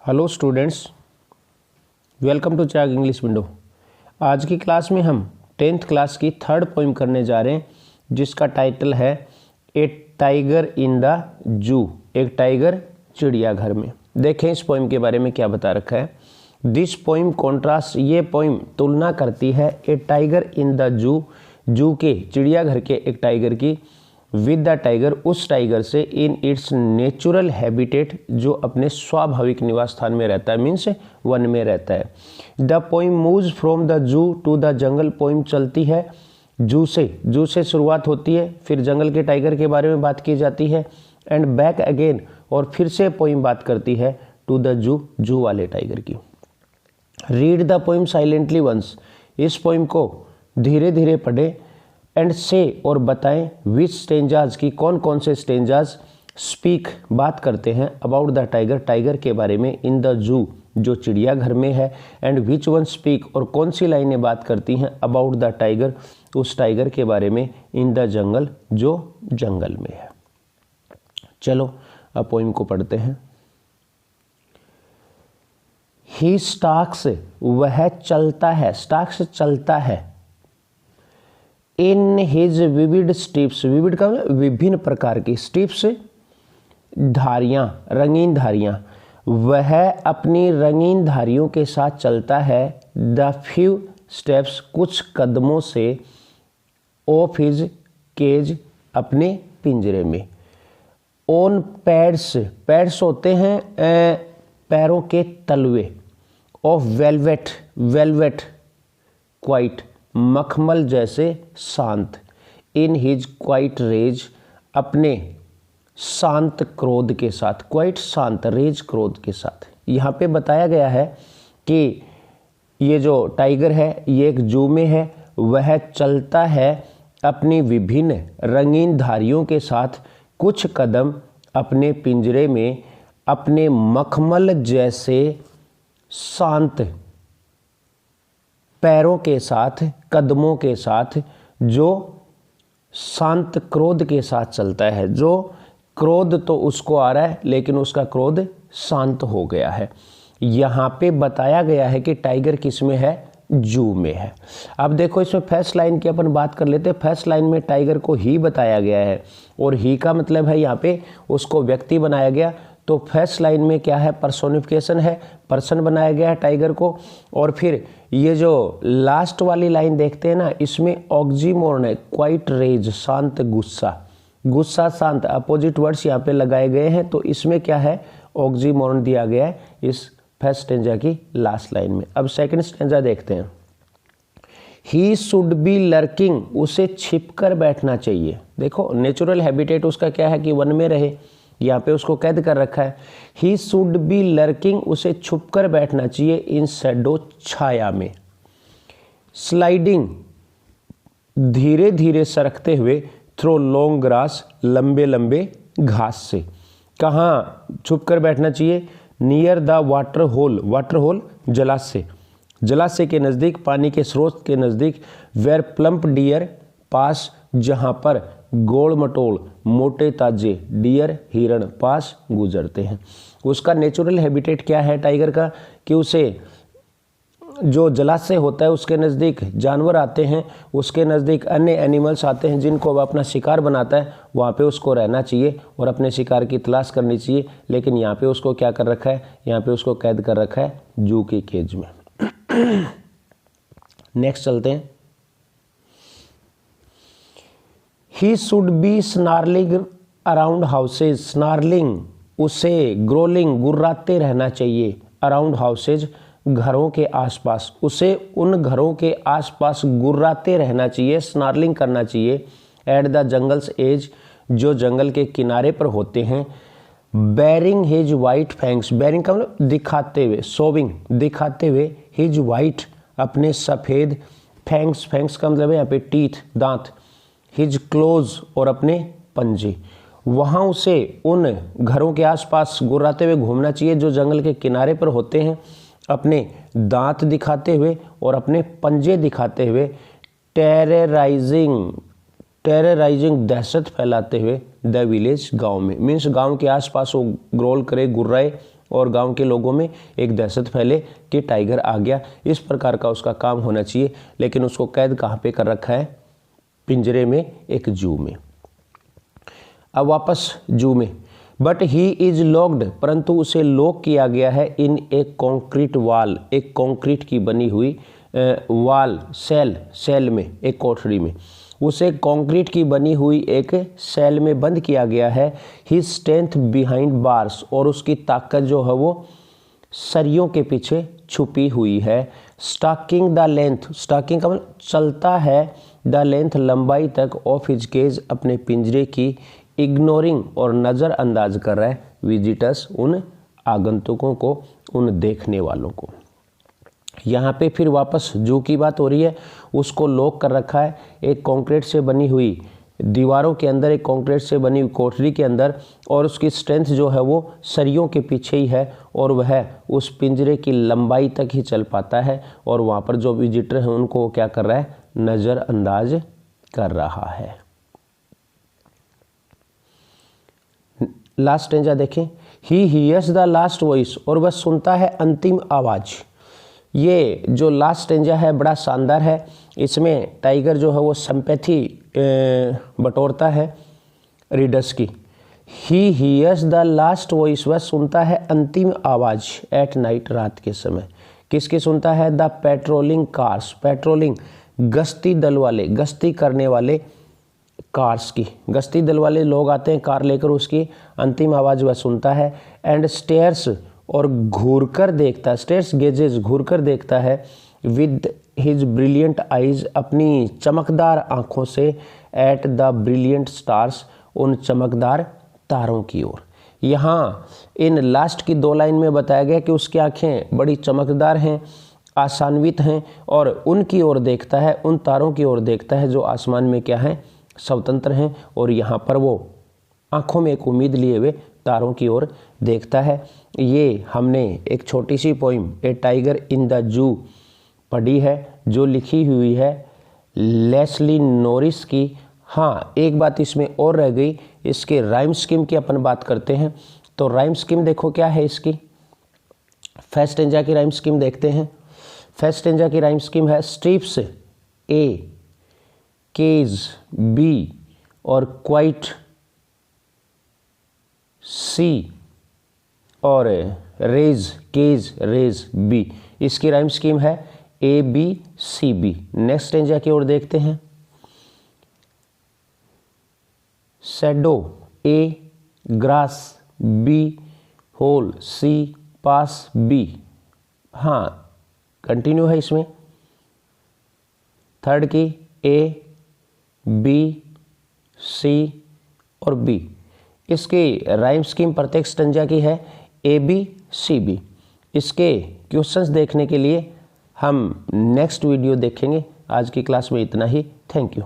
Hello students, welcome to चाग English window. आज की क्लास में हम 10th क्लास की थर्ड पोइम करने जा रहे हैं, जिसका टाइटल है ए टाइगर इन द जू, एक टाइगर चिड़ियाघर में। देखें इस पोइम के बारे में क्या बता रखा है। दिस पोइम कॉन्ट्रास्ट, ये पोइम तुलना करती है ए टाइगर इन द जू, जू के चिड़ियाघर के एक टाइगर की, विद द टाइगर, उस टाइगर से, इन इट्स नेचुरल हैबिटेट, जो अपने स्वाभाविक निवास स्थान में रहता है, मीन्स वन में रहता है। The poem moves from the zoo to the jungle, poem चलती है जू से शुरुआत होती है, फिर जंगल के टाइगर के बारे में बात की जाती है, एंड बैक अगेन, और फिर से पोइम बात करती है टू द जू, जू वाले टाइगर की। Read the poem silently once, इस पोइम को धीरे धीरे पढ़े, एंड से, और बताएं, विच स्टेंजाज की कौन कौन से स्टेंजाज स्पीक बात करते हैं अबाउट द टाइगर, टाइगर के बारे में, इन द जू जो चिड़ियाघर में है, एंड विच वन स्पीक, और कौन सी लाइनें बात करती हैं अबाउट द टाइगर, उस टाइगर के बारे में, इन द जंगल जो जंगल में है। चलो अब पोइम को पढ़ते हैं। ही स्टाक्स, वह चलता है, स्टाक्स चलता है, in his vivid steps, vivid का मतलब विभिन्न प्रकार की, स्टेप्स धारियां, रंगीन धारियां, वह अपनी रंगीन धारियों के साथ चलता है, द फ्यू स्टेप्स, कुछ कदमों से, ऑफ हिज केज, अपने पिंजरे में, ऑन पैड्स, पैड्स होते हैं पैरों के तलवे, ऑफ वेलवेट, वेलवेट क्वाइट, मखमल जैसे शांत, इन हिज क्वाइट रेज, अपने शांत क्रोध के साथ, क्वाइट शांत, रेज क्रोध के साथ। यहाँ पे बताया गया है कि ये जो टाइगर है ये एक जू में है, वह चलता है अपनी विभिन्न रंगीन धारियों के साथ कुछ कदम अपने पिंजरे में, अपने मखमल जैसे शांत पैरों के साथ, कदमों के साथ, जो शांत क्रोध के साथ चलता है। जो क्रोध तो उसको आ रहा है, लेकिन उसका क्रोध शांत हो गया है। यहाँ पे बताया गया है कि टाइगर किस में है, जू में है। अब देखो इसमें फर्स्ट लाइन की अपन बात कर लेते हैं। फर्स्ट लाइन में टाइगर को ही बताया गया है, और ही का मतलब है यहाँ पे उसको व्यक्ति बनाया गया। तो फर्स्ट लाइन में क्या है, पर्सोनिफिकेशन है, पर्सन बनाया गया है टाइगर को। और फिर ये जो लास्ट वाली लाइन देखते हैं ना, इसमें ऑक्सीमोरन है, क्वाइट रेज, शांत गुस्सा, गुस्सा शांत, अपोजिट वर्ड्स यहाँ पे लगाए गए हैं। तो इसमें क्या है, ऑक्सीमोरन दिया गया है इस फर्स्ट स्टेंजा की लास्ट लाइन में। अब सेकंड स्टेंजा देखते हैं। ही शुड बी लर्किंग, उसे छिपकर बैठना चाहिए। देखो नेचुरल हैबिटेट उसका क्या है कि वन में रहे, यहाँ पे उसको कैद कर रखा है। ही शुड बी लर्किंग, उसे छुपकर बैठना चाहिए, इन शैडो, छाया में। स्लाइडिंग, धीरे धीरे सरकते हुए, थ्रो लॉन्ग ग्रास, लंबे लंबे घास से। कहाँ छुपकर बैठना चाहिए, near the water hole, water hole जलाशय, जलाशय के नज़दीक, पानी के स्रोत के नज़दीक, वेयर प्लम्प डियर पास, जहाँ पर गोल मटोल मोटे ताजे डियर, हिरण पास गुजरते हैं। उसका नेचुरल हैबिटेट क्या है टाइगर का, कि उसे जो जलाशय होता है उसके नज़दीक जानवर आते हैं, उसके नज़दीक अन्य एनिमल्स आते हैं जिनको वह अपना शिकार बनाता है, वहाँ पे उसको रहना चाहिए और अपने शिकार की तलाश करनी चाहिए। लेकिन यहाँ पे उसको क्या कर रखा है, यहाँ पे उसको कैद कर रखा है जू की केज में। नेक्स्ट चलते हैं। He should be snarling around houses, snarling, उसे ग्रोलिंग, गुर्राते रहना चाहिए, अराउंड हाउसेज, घरों के आसपास, उसे उन घरों के आसपास गुर्राते रहना चाहिए, स्नार्लिंग करना चाहिए, एट द जंगल्स एज, जो जंगल के किनारे पर होते हैं, baring his white fangs, baring का मतलब दिखाते हुए, शोविंग, दिखाते हुए, हिज वाइट, अपने सफ़ेद, फैंग्स, फैंग्स का मतलब है यहाँ पे टीथ, दांत, हिज क्लोज, और अपने पंजे। वहाँ उसे उन घरों के आसपास गुर्राते हुए घूमना चाहिए जो जंगल के किनारे पर होते हैं, अपने दांत दिखाते हुए और अपने पंजे दिखाते हुए, टेरराइजिंग, टेरराइजिंग, दहशत फैलाते हुए, द विलेज, गांव में, मीन्स गांव के आसपास वो ग्रोल करे, गुर्राए और गांव के लोगों में एक दहशत फैले कि टाइगर आ गया। इस प्रकार का उसका काम होना चाहिए, लेकिन उसको कैद कहाँ पे कर रखा है? पिंजरे में, एक जू में। अब वापस जू में, बट ही इज लॉक्ड, परंतु उसे लॉक किया गया है इन एक कॉन्क्रीट वॉल, एक कॉन्क्रीट की बनी हुई वॉल, सेल में, एक कोठरी में, उसे कंक्रीट की बनी हुई एक सेल में बंद किया गया है। हिज स्ट्रेंथ बिहाइंड बार्स, और उसकी ताकत जो है वो सरियों के पीछे छुपी हुई है। स्टॉकिंग द लेंथ, स्टॉकिंग का मतलब चलता है, द लेंथ लंबाई तक, ऑफ हिज केज अपने पिंजरे की, इग्नोरिंग और नज़रअंदाज कर रहा है, विजिटर्स उन आगंतुकों को, उन देखने वालों को। यहाँ पे फिर वापस जू की बात हो रही है, उसको लॉक कर रखा है एक कंक्रीट से बनी हुई दीवारों के अंदर, एक कंक्रीट से बनी हुई कोठरी के अंदर, और उसकी स्ट्रेंथ जो है वो सरियों के पीछे ही है, और वह उस पिंजरे की लंबाई तक ही चल पाता है, और वहाँ पर जो विजिटर हैं उनको वो क्या कर रहा है? नज़रअंदाज कर रहा है। लास्ट स्टेंजा देखें, he hears the last voice, और वह सुनता है अंतिम आवाज़। ये जो लास्ट स्टेंजा है बड़ा शानदार है, इसमें टाइगर जो है वो सिंपैथी बटोरता है रीडर्स की। He hears the last voice, वह सुनता है अंतिम आवाज़, एट नाइट, रात के समय। किसकी सुनता है? द पेट्रोलिंग कार्स, पेट्रोलिंग गश्ती दल वाले, गश्ती करने वाले कार्स की, गश्ती दल वाले लोग आते हैं कार लेकर, उसकी अंतिम आवाज़ वह सुनता है। एंड स्टेयर्स, और घूर कर देखता है, स्टेयर्स गेजेस, घूर कर देखता है, विद हिज ब्रिलियंट आइज, अपनी चमकदार आँखों से, एट द ब्रिलियंट स्टार्स, उन चमकदार तारों की ओर। यहाँ इन लास्ट की 2 लाइन में बताया गया कि उसकी आँखें बड़ी चमकदार हैं, आशान्वित हैं, और उनकी ओर देखता है, उन तारों की ओर देखता है जो आसमान में क्या हैं? स्वतंत्र हैं। और यहाँ पर वो आँखों में एक उम्मीद लिए हुए तारों की ओर देखता है। ये हमने एक छोटी सी poem a tiger in the zoo पढ़ी है, जो लिखी हुई है लेस्ली नॉरिस की। हाँ, एक बात इसमें और रह गई, इसके राइम स्कीम की अपन बात करते हैं। तो राइम स्कीम देखो क्या है इसकी। फर्स्ट स्टेंजा की राइम स्कीम देखते हैं। फर्स्ट स्टेंजा की राइम स्कीम है, स्ट्रिप्स ए, केज बी, और क्वाइट सी, और रेज, केज रेज बी। इसकी राइम स्कीम है A B C B. Next stanza की ओर देखते हैं। Shadow A, grass B, hole C, pass B. हाँ, कंटिन्यू है इसमें। थर्ड की ए बी सी और बी। इसकी राइम स्कीम प्रत्येक स्टेंजा की है ए बी सी बी। इसके क्वेश्चंस देखने के लिए हम नेक्स्ट वीडियो देखेंगे। आज की क्लास में इतना ही। Thank you.